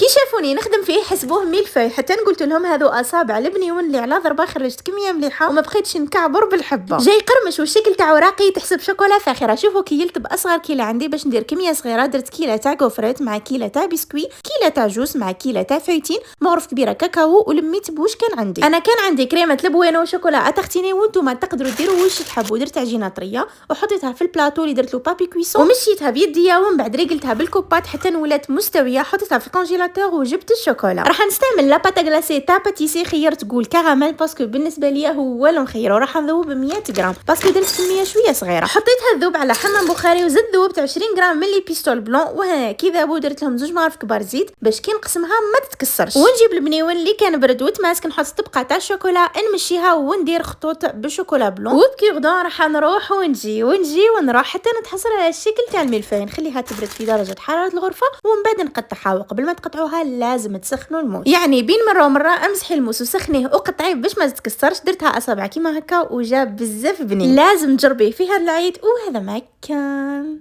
كي شافوني نخدم فيه حسبوه ميلفاي، حتى قلت لهم هذو اصابع لبنيون اللي على ضربه خرجت كميه مليحه وما بقيتش نكعبر بالحبه. جاي قرمش والشكل تاع وراقي تحسب شوكولا فاخره. شوفوا كيلت باصغر كيله عندي باش ندير كميه صغيره، درت كيله تاع كوفريت مع كيله تاع بسكوي، كيله تاع جوس مع كيله تاع فايتين، مغرف كبيره كاكاو، ولميت بوش كان عندي. انا كان عندي كريمه البوينو وشوكولا تختيني، وانتم تقدروا ديروا واش تحبوا. درت عجينه طريه وحطيتها في البلاطو اللي درت له بابي كويسون ومشيتها بيديا، ومن بعد ريقلتها بالكوبات حتى ولات مستويه، حطيتها في الكونجيلاتور وجبت الشوكولا. راح نستعمل لا باتا غلاسي تاع باتيسي، خيرت تقول كراميل باسكو بالنسبه ليا هو اللي نخيره. راح نذوب 100 غرام باسكو درت كميه شويه صغيره. حطيتها تذوب على حمام بخاري وزدت ذوبت 20 غرام من لي بيستول بلون، وهنا كي ذابوا درت لهم 2 مغارف كبار زيت باش كي نقسمها ما تتكسرش. ونجيب البنيون اللي كان برد وتماسك، نحط طبقه تاع الشوكولا نمشيها وندير خطوط بالشوكولا بلون، وبكي غدا راح نروح ونجي ونروح حتى نتحصل على الشكل تاع الملفاي. نخليها تبرد في درجه حراره الغرفه ومن بعد نقطعها، وقبل ما تقطعوها لازم تسخنوا الموس، يعني بين مره ومره امسحي الموس وسخنيه وقطعيه باش ما تتكسرش. درتها اصابع كيما هكا وجاب بزاف بنين، لازم تجربيه في هذا العيد. وهذا ما كان.